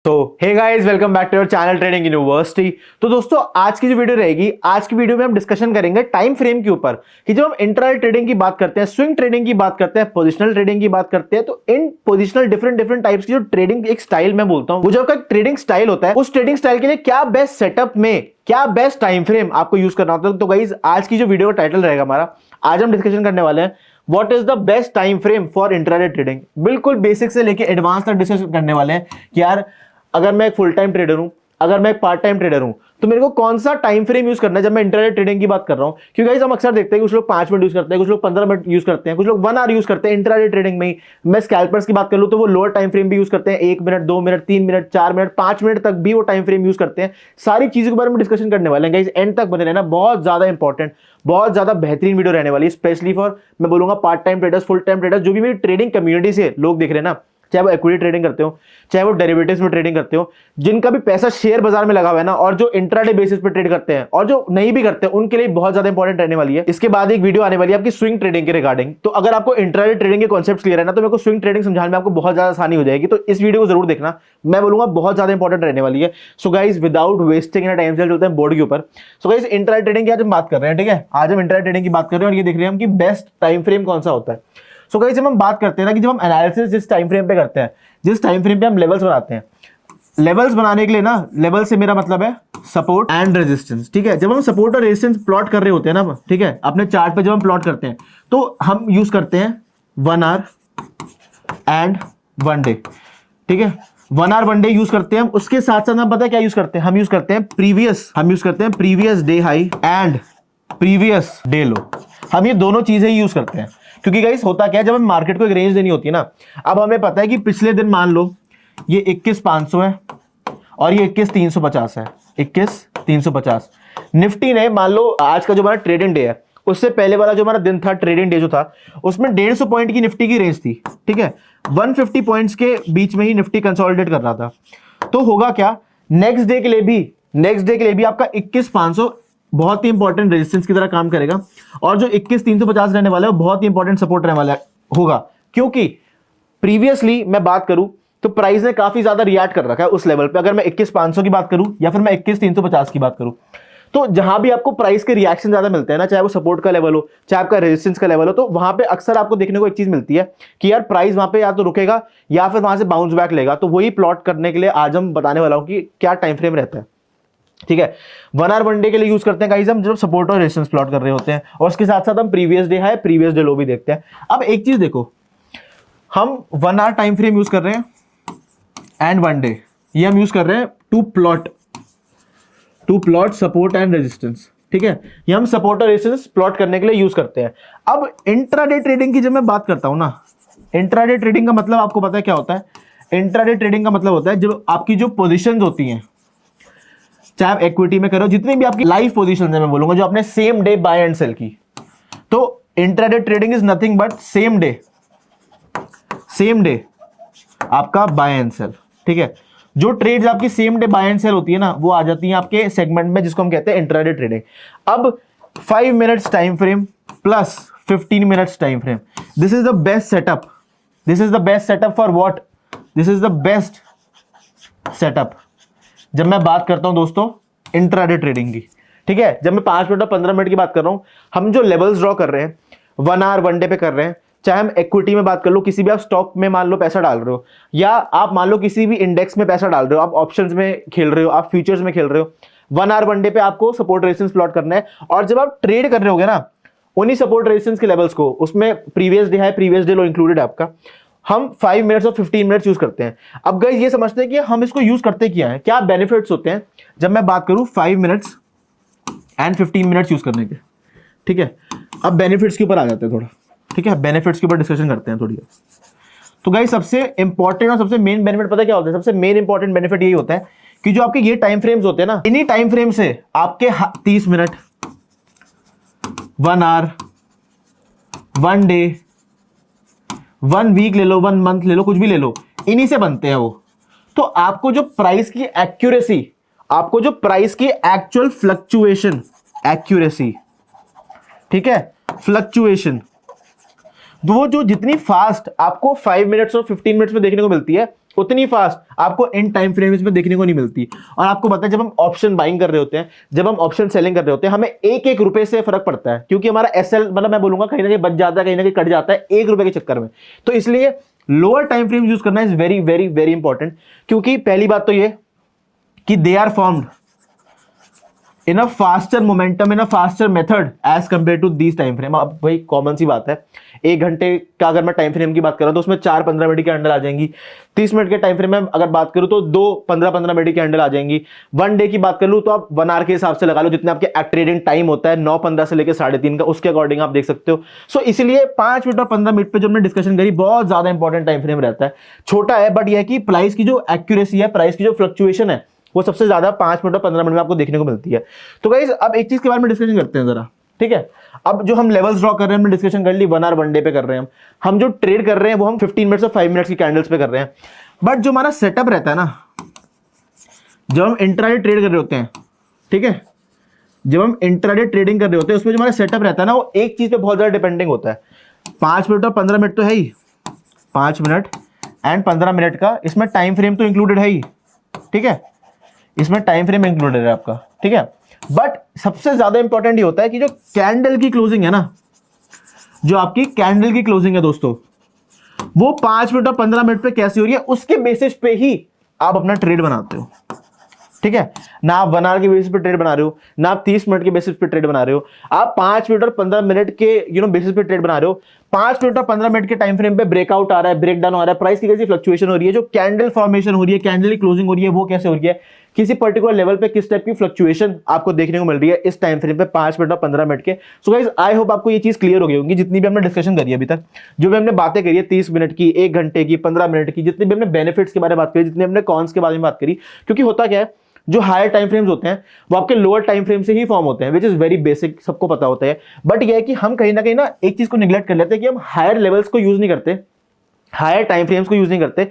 तो hey guys, welcome back to your channel trading university. तो दोस्तों, आज की जो वीडियो रहेगी, आज की वीडियो में हम डिस्कशन करेंगे टाइम फ्रेम के ऊपर कि जब हम इंट्राडे ट्रेडिंग की बात करते हैं, स्विंग ट्रेडिंग की बात करते हैं, पोजिशनल ट्रेडिंग की बात करते हैं, तो इन पोजिशनल डिफरेंट टाइप्स की जो ट्रेडिंग एक स्टाइल मैं बोलता हूं, वो जो आपका ट्रेडिंग स्टाइल होता है, उस ट्रेडिंग स्टाइल के लिए क्या बेस्ट सेटअप में क्या बेस्ट टाइम फ्रेम आपको यूज करना होता है। तो गाइस, आज की जो वीडियो का टाइटल रहेगा हमारा, आज हम डिस्कशन करने वाले हैं what is the best time frame for intraday trading. बिल्कुल बेसिक से लेके एडवांस तक डिस्कशन करने वाले हैं कि यार, अगर मैं एक फुल टाइम ट्रेडर हूं, अगर मैं एक पार्ट टाइम ट्रेडर हूं, तो मेरे को कौन सा टाइम फ्रेम यूज करना है जब मैं इंट्राडे ट्रेडिंग की बात कर रहा हूं। क्योंकि हम अक्सर देखते हैं कुछ लोग 5 मिनट यूज करते हैं, कुछ लोग 15 मिनट यूज करते हैं, कुछ लोग 1 आवर यूज करते हैं इंट्राडे ट्रेडिंग में ही। मैं स्कैल्पर्स की बात कर लूं तो वो लोअर टाइम फ्रेम भी यूज करते हैं, 1 minute, 2 minute, 3 minute, 4 minute, 5 minute तक भी वो टाइम फ्रेम यूज करते हैं। सारी चीजों के बारे में डिस्कशन करने वाले हैं गाइस, एंड तक बने रहना, बहुत ज्यादा इंपॉर्टेंट, बहुत ज्यादा बेहतरीन वीडियो रहने वाली है, स्पेशली फॉर मैं बोलूंगा part time traders, full time traders, जो भी मेरी ट्रेडिंग कम्युनिटी से लोग देख रहे हैं ना, चाहे वो इक्विटी ट्रेडिंग करते हो, चाहे वो डेरिवेटिव्स में ट्रेडिंग करते हो, जिनका भी पैसा शेयर बाजार में लगा हुआ है ना, और जो इंट्राडे बेसिस पे ट्रेड करते हैं और जो नहीं भी करते हैं, उनके लिए बहुत ज्यादा इंपॉर्टेंट रहने वाली है। इसके बाद एक वीडियो आने वाली है आपकी स्विंग ट्रेडिंग के रिगार्डिंग। तो अगर आपको इंट्राडे ट्रेडिंग के कॉन्सेप्ट क्लियर है ना, तो मेरे को स्विंग ट्रेडिंग समझाने में आपको बहुत ज्यादा आसानी हो जाएगी। तो इस वीडियो को जरूर देखना, मैं बोलूंगा बहुत ज्यादा इंपॉर्टेंट रहने वाली है। So guys, without wasting any time, चलते हैं बोर्ड के ऊपर। सो गाइस, इंट्राडे ट्रेडिंग की आज हम बात कर रहे हैं, ठीक है। आज हम इंट्राडे ट्रेडिंग की बात कर रहे हैं और ये देख रहे हैं हम कि बेस्ट टाइम फ्रेम कौन सा होता है। सो गाइस, जब हम बात करते हैं ना कि जब हम एनालिसिस जिस टाइम फ्रेम पे करते हैं, जिस टाइम फ्रेम पे हम लेवल्स बनाते हैं, लेवल्स बनाने के लिए ना, लेवल से मेरा मतलब है सपोर्ट एंड रेजिस्टेंस, ठीक है। जब हम सपोर्ट और रेजिस्टेंस प्लॉट कर रहे होते हैं ना, ठीक है, अपने चार्ट पे जब हम प्लॉट करते हैं, तो हम यूज करते हैं 1 आवर एंड 1 डे, ठीक है। 1 आवर 1 डे यूज करते हैं हम। उसके साथ साथ हम पता है क्या यूज करते हैं, हम यूज करते हैं previous day high and previous day लो। हम ये दोनों चीजें ही यूज करते हैं, क्योंकि गाइस होता क्या है, जब हम मार्केट को एक रेंज देनी होती है ना, अब हमें पता है कि पिछले दिन मान लो ये 21,500 है और ये 21,350 है, 21,350। निफ्टी ने मान लो आज का जो हमारा ट्रेडिंग डे है, उससे पहले वाला जो हमारा दिन था, ट्रेडिंग डे जो था, उसमें 150 पॉइंट की निफ्टी की रेंज थी, ठीक है। 150 पॉइंट्स के बीच में ही निफ्टी कंसोलिडेट कर रहा था। तो होगा क्या, नेक्स्ट डे के लिए भी आपका 21,500 बहुत ही इंपॉर्टेंट रेजिस्टेंस की तरह काम करेगा, और जो 21,350 रहने वाला है वो बहुत ही इंपॉर्टेंट सपोर्ट रहने वाला होगा। क्योंकि प्रीवियसली मैं बात करूं तो प्राइस ने काफी ज्यादा रिएक्ट कर रखा है उस लेवल पे। अगर मैं 21,500 की बात करूं या फिर मैं 21,350 की बात करूं, तो जहां भी आपको प्राइस के रिएक्शन ज्यादा मिलते हैं ना, चाहे वो सपोर्ट का लेवल हो, चाहे आपका रेजिस्टेंस का लेवल हो, तो वहां पे अक्सर आपको देखने को एक चीज मिलती है कि यार प्राइस वहां पे या तो रुकेगा या फिर वहां से बाउंस बैक लेगा। तो वही प्लॉट करने के लिए आज हम बताने वाला हूं कि क्या टाइम फ्रेम रहता है, ठीक है। 1 आवर 1 डे के लिए यूज करते हैं गाइस हम, जब सपोर्ट और रेजिस्टेंस प्लॉट कर रहे होते हैं, और उसके साथ साथ हम previous day high, previous day लो भी देखते हैं। अब एक चीज देखो, हम 1 आवर टाइम फ्रेम यूज कर रहे हैं एंड 1 डे, ये हम यूज कर रहे हैं to plot support and resistance, ठीक है। ये हम सपोर्ट और रेजिस्टेंस प्लॉट करने के लिए यूज करते हैं। अब इंट्राडे ट्रेडिंग की जब मैं बात करता हूं ना, इंट्राडे ट्रेडिंग का मतलब आपको पता है क्या होता है। इंट्राडे ट्रेडिंग का मतलब होता है जब आपकी जो पोजीशंस होती हैं, चाहे आप इक्विटी में करो, जितनी भी आपकी लाइव पोजीशंस है, मैं बोलूंगा जो आपने same day buy and sell की, तो intraday trading is nothing but same day आपका बाय एंड सेल, ठीक है। जो ट्रेड्स आपकी same day buy and sell होती है ना, वो आ जाती है आपके सेगमेंट में, जिसको हम कहते हैं इंट्राडे ट्रेडिंग। अब 5 minutes time frame plus 15 minutes time frame, this is the best setup for what, this is the best setup जब मैं बात करता हूं दोस्तों इंट्राडे ट्रेडिंग की, ठीक है। जब मैं 5 मिनट और 15 मिनट की बात कर रहा हूं, हम जो लेवल्स ड्रॉ कर रहे हैं 1 आवर 1 डे पे कर रहे हैं, चाहे हम इक्विटी में बात कर लो, किसी भी आप स्टॉक में मान लो पैसा डाल रहे हो, या आप मान लो किसी भी इंडेक्स में पैसा डाल रहे हो, आप ऑप्शंस में खेल रहे हो, आप फ्यूचर्स में खेल रहे हो, 1 आवर 1 डे पे आपको सपोर्ट रेजिस्टेंस प्लॉट करना है। और जब आप ट्रेड कर रहे होगे ना, उन्हीं सपोर्ट रेजिस्टेंस के लेवल्स को, उसमें previous day high, previous day लो इंक्लूडेड है आपका, हम 5 मिनट्स और 15 मिनट्स यूज करते हैं। अब गाइस, ये समझते हैं कि हम इसको यूज करते क्या है, क्या बेनिफिट्स होते हैं जब मैं बात करूं 5 मिनट्स एंड 15 मिनट्स यूज करने के, ठीक है। अब बेनिफिट्स के ऊपर आ जाते हैं थोड़ा, ठीक है, बेनिफिट्स के ऊपर डिस्कशन करते हैं थोड़ी। तो गाइस, सबसे इंपॉर्टेंट और सबसे मेन बेनिफिट पता क्या होता है, सबसे मेन इंपॉर्टेंट बेनिफिट यही होता है कि जो आपके ये टाइम फ्रेम्स होते हैं ना, इन्हीं टाइम फ्रेम से आपके 30 मिनट, 1 आवर, 1 डे, 1 वीक ले लो, 1 मंथ ले लो, कुछ भी ले लो, इन्हीं से बनते हैं वो। तो आपको जो प्राइस की एक्यूरेसी, आपको जो प्राइस की एक्चुअल फ्लक्चुएशन, एक्यूरेसी, ठीक है, फ्लक्चुएशन, वो जो जितनी फास्ट आपको 5 मिनट्स और 15 मिनट्स में देखने को मिलती है, उतनी फास्ट आपको इन टाइम फ्रेम्स में देखने को नहीं मिलती। और आपको पता है जब हम ऑप्शन बाइंग कर रहे होते हैं, जब हम ऑप्शन सेलिंग कर रहे होते हैं, हमें एक एक रुपए से फर्क पड़ता है, क्योंकि हमारा एसएल मतलब मैं बोलूंगा कहीं ना कहीं बच जाता है, कहीं ना कहीं कट जाता है एक रुपए के चक्कर में। तो इसलिए लोअर टाइम फ्रेम यूज करना is very very very important, क्योंकि पहली बात तो ये कि they are formed in a faster momentum, in a faster method as compare to these time frame. अब भाई कॉमन सी बात है, 1 घंटे का अगर मैं टाइम फ्रेम की बात करूं तो उसमें 4-15 मिनट की कैंडल आ जाएंगी। 30 मिनट के टाइम फ्रेम में अगर बात करूं तो 2-15 मिनट की कैंडल आ जाएंगी। 1 डे की बात कर लूं तो आप 1 आवर के हिसाब से लगा लो, जितने आपके ट्रेडिंग टाइम होता है 9:15 से लेकर 3:30 का, उसके अकॉर्डिंग आप देख सकते हो। सो इसलिए 5 मिनट और 15 मिनट पे जो हमने डिस्कशन करी बहुत ज्यादा इंपॉर्टेंट टाइम फ्रेम रहता है। छोटा है बट यह है कि प्राइस की जो एक्यूरेसी है, प्राइस की जो फ्लक्चुएशन है, वो सबसे ज्यादा 5 मिनट और 15 मिनट में आपको देखने को मिलती है। तो गाइस अब एक चीज के बारे में डिस्कशन करते हैं जरा, ठीक है। अब जो हम लेवल्स ड्रॉ कर रहे हैं, हमने डिस्कशन कर ली 1 आवर 1 डे पे कर रहे हैं। हम जो ट्रेड कर रहे हैं वो हम 15 मिनट्स और 5 मिनट्स की कैंडल्स पे कर रहे हैं। बट जो हमारा सेटअप रहता है ना, जब हम इंट्राडे ट्रेड कर रहे होते हैं, ठीक है, जब हम इंट्राडे ट्रेडिंग कर रहे होते हैं उसमें जो हमारा सेटअप रहता है ना, वो एक चीज पे बहुत ज्यादा डिपेंडिंग होता है। 5 मिनट और 15 मिनट तो है ही, 5 मिनट एंड 15 मिनट का इसमें टाइम फ्रेम तो इंक्लूडेड है ही, ठीक है, इसमें टाइम फ्रेम इंक्लूडेड है आपका, ठीक है। बट सबसे ज्यादा इंपॉर्टेंट ये होता है कि जो कैंडल की क्लोजिंग है ना, जो आपकी कैंडल की क्लोजिंग है दोस्तों, वो 5 मिनट और 15 मिनट पे कैसी हो रही है, उसके बेसिस पे ही आप अपना ट्रेड बनाते हो, ठीक है। ना आप 1 आवर के बेसिस पे ट्रेड बना रहे हो, ना आप 30 मिनट के बेसिस पे ट्रेड बना रहे हो, आप 5 मिनट और 15 मिनट के बेसिस पे ट्रेड बना रहे हो। 5 मिनट और 15 मिनट के टाइम फ्रेम पे ब्रेकआउट आ रहा है, ब्रेक डाउन आ रहा है, प्राइस की कैसी फ्लक्चुएशन हो रही है, जो कैंडल फॉर्मेशन हो रही है, कैंडल की क्लोजिंग हो रही है, वो कैसे हो रही है, किसी पर्टिकुलर लेवल पे किस टाइप की फ्लक्चुएशन आपको देखने को मिल रही है इस टाइम फ्रेम पे 5 मिनट और 15 मिनट के। सो गाइस आई होप आपको ये चीज क्लियर हो गई होगी, जितनी भी हमने डिस्कशन करी है अभी तक, जो भी हमने बातें करी है 30 मिनट की, 1 घंटे की, 15 मिनट की, जितनी भी हमने बेनिफिट्स के बारे में बात करी, जितने हमने कॉन्स के बारे में बात करी। क्योंकि होता क्या है, जो हायर टाइम फ्रेम्स होते हैं वो आपके लोअर टाइम फ्रेम से ही फॉर्म होते हैं, विच इज वेरी बेसिक, सबको पता होता है। बट यह है कि हम कहीं ना कहीं ना एक चीज को निगलेक्ट कर लेते हैं कि हम हायर लेवल्स को यूज नहीं करते, हायर टाइम फ्रेम्स को यूज नहीं करते,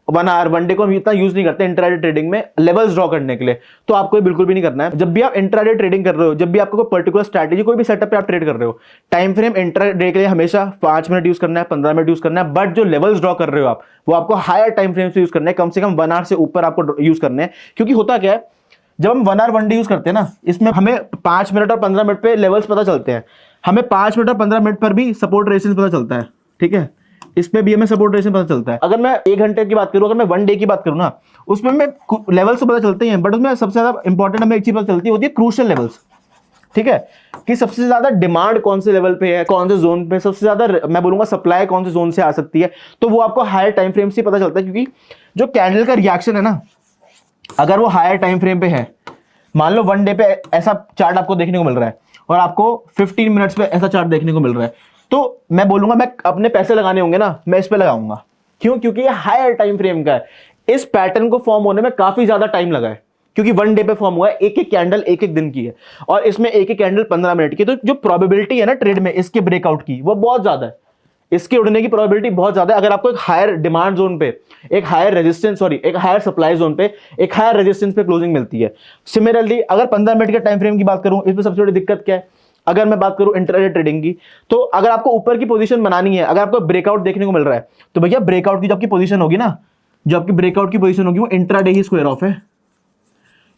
1 आवर 1 डे को हम इतना यूज नहीं करते इंट्राडे ट्रेडिंग में लेवल्स ड्रॉ करने के लिए। तो आपको बिल्कुल भी नहीं करना है। जब भी आप इंट्राडे ट्रेडिंग कर रहे हो, जब भी आपको कोई पर्टिकुलर स्ट्रैटेजी, कोई भी सेटअप पे आप ट्रेड कर रहे हो, टाइम फ्रेम इंट्राडे के लिए हमेशा 5 मिनट यूज करना है, 15 मिनट यूज करना है। बट जो लेवल्स ड्रॉ कर रहे हो आप, वो आपको हायर टाइम फ्रेम से यूज करना है, कम से कम 1 आवर से ऊपर आपको यूज करने हैं। क्योंकि होता क्या है, जब हम 1 आवर 1 डे यूज करते हैं ना, इसमें हमें 5 मिनट और 15 मिनट पे लेवल्स पता चलते हैं, हमें 5 मिनट और 15 मिनट पर भी सपोर्ट रेजिस्टेंस पता चलता है, ठीक है, इसमें भी हमें सपोर्ट रेजिस्टेंस पता चलता है। अगर मैं 1 घंटे की बात करूं, अगर मैं 1 डे की बात करूं ना, उसमें मैं लेवल्स तो पता चलते हैं, बट उसमें सबसे ज्यादा इंपॉर्टेंट हमें एक चीज पता चलती होती है, क्रूशियल लेवल्स, ठीक है, कि सबसे ज्यादा डिमांड कौन से लेवल पे है, कौन से जोन पे सबसे ज्यादा मैं बोलूंगा सप्लाई कौन से जोन से आ सकती है। तो वो आपको हायर टाइम फ्रेम से पता चलता है, क्योंकि जो कैंडल का रिएक्शन है ना, अगर वो हायर टाइम फ्रेम पे है, मान लो 1 डे पे ऐसा चार्ट आपको देखने को मिल रहा है और आपको 15 मिनट्स पे ऐसा चार्ट देखने को मिल रहा है, तो मैं बोलूंगा मैं अपने पैसे लगाने होंगे ना, मैं इस पे लगाऊंगा। क्यों? क्योंकि ये हायर टाइम फ्रेम का है। इस पैटर्न को फॉर्म होने में काफी ज्यादा टाइम लगा है, क्योंकि 1 डे पे फॉर्म हुआ है, एक एक कैंडल एक एक दिन की है, और इसमें एक एक कैंडल 15 मिनट की। तो जो प्रोबेबिलिटी है ना ट्रेड में इसके ब्रेकआउट की, वो बहुत ज्यादा है, इसके उड़ने की प्रोबेबिलिटी बहुत ज्यादा है। अगर आपको एक हायर डिमांड जोन पे, एक हायर रेजिस्टेंस, सॉरी एक हायर सप्लाई जोन पे, एक हायर रेजिस्टेंस पे क्लोजिंग मिलती है। सिमिलरली अगर 15 मिनट के टाइम फ्रेम की बात करूं, इसमें सबसे बड़ी दिक्कत क्या है, अगर मैं बात करूं इंट्राडे ट्रेडिंग की, तो अगर आपको ऊपर की पोजीशन बनानी है, अगर आपको ब्रेकआउट देखने को मिल रहा है, तो भैया ब्रेकआउट की जो आपकी पोजीशन होगी ना, जो आपकी ब्रेकआउट की पोजीशन होगी, वो इंट्राडे ही स्क्वायर ऑफ है।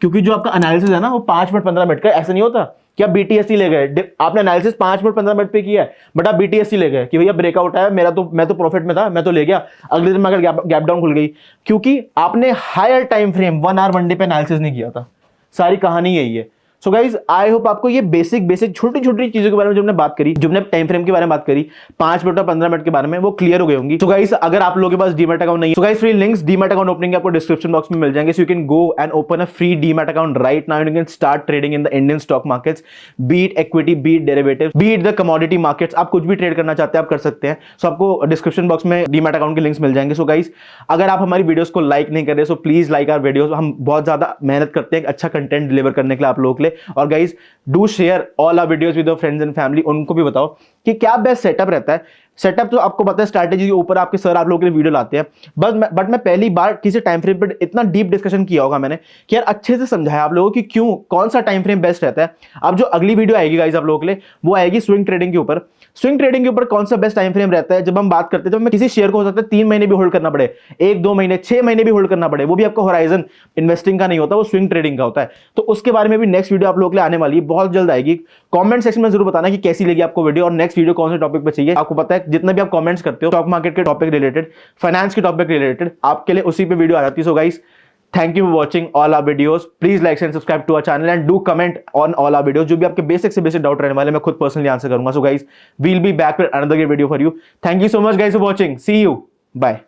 क्योंकि जो आपका एनालिसिस है ना, वो 5 मिनट 15 मिनट का, ऐसा नहीं होता कि आप बीटीएससी ले गए, आपने एनालिसिस 5 मिनट 15 मिनट पे किया है, बट आप बीटीएससी ले गए कि भैया ब्रेकआउट है मेरा, तो मैं तो प्रॉफिट में था, मैं तो ले गया, अगले दिन में अगर गैप डाउन खुल गई, क्योंकि आपने higher time frame 1 hour 1 day पे एनालिसिस नहीं किया था। सारी कहानी यही है। सो गाइज आई होप आपको ये बेसिक छोटी छोटी चीजों के बारे में जो हमने बात करी, जो हमने टाइम फ्रेम के बारे में बात करी, 5 मिनट और 15 मिनट के बारे में, वो क्लियर हो गई होंगी। सो गाइज अगर आप लोगों के पास डीमैट अकाउंट नहीं है, so guys free links demat account opening आपको डिस्क्रिप्शन बॉक्स में मिल जाएंगे। So you can go and open a free demat account right now, you can start trading in the Indian stock markets, be it equity, be it derivatives, be it the commodity markets. आप कुछ भी trade करना चाहते हैं आप कर सकते हैं। सो आपको डिस्क्रिप्शन बॉक्स में डीमैट अकाउंट के लिंक्स मिल जाएंगे। सो गाइज अगर आप हमारी वीडियोस को लाइक नहीं कर रहे, so please like our videos. हम बहुत ज्यादा मेहनत करते हैं अच्छा कंटेंट डिलीवर करने के लिए आप लोगों के लिए। और guys do share all our videos with your friends and family, उनको भी बताओ कि क्या बेस्ट सेटअप रहता है सेटअप तो आपको पता है, स्ट्रैटेजी के ऊपर आपके सर आप लोगों के लिए वीडियो लाते हैं, बट मैं पहली बार किसी टाइम फ्रेम पर इतना डीप डिस्कशन किया होगा मैंने कि यार अच्छे से समझाया आप लोगों की क्यों कौन सा टाइम फ्रेम बेस्ट रहता है। अब जो अगली वीडियो आएगी गाइस आप लोगों के लिए, वो आएगी स्विंग ट्रेडिंग के ऊपर। स्विंग ट्रेडिंग के ऊपर कौन सा बेस्ट टाइम फ्रेम रहता है, जब हम बात करते हैं, जब हमें किसी शेयर को हो सकता है 3 महीने भी होल्ड करना पड़े, 1-2 महीने, 6 महीने भी होल्ड करना पड़े, वो भी आपको होराइजन इन्वेस्टिंग का नहीं होता, वो स्विंग ट्रेडिंग का होता है। तो उसके बारे में भी नेक्स्ट वीडियो आप लोगों के लिए आने वाली है, बहुत जल्द आएगी। कमेंट सेक्शन में जरूर बताना कि कैसी लगी आपको वीडियो और नेक्स्ट वीडियो कौन से टॉपिक पे चाहिए। आपको पता है जितना भी आप कमेंट्स करते हो स्टॉक मार्केट के टॉपिक रिलेटेड, फाइनेंस के टॉपिक रिलेटेड, आपके लिए उसी पे वीडियो आ जाती है। So guys, thank you for watching all our videos. Please like and subscribe to our channel and do comment on all our videos. जो भी आपके बेसिक से बेसिक डाउट रहने वाले मैं खुद पर्सनली आंसर करूंगा. So guys, we'll be back with another great video for you. Thank you so much guys for watching. See you. Bye.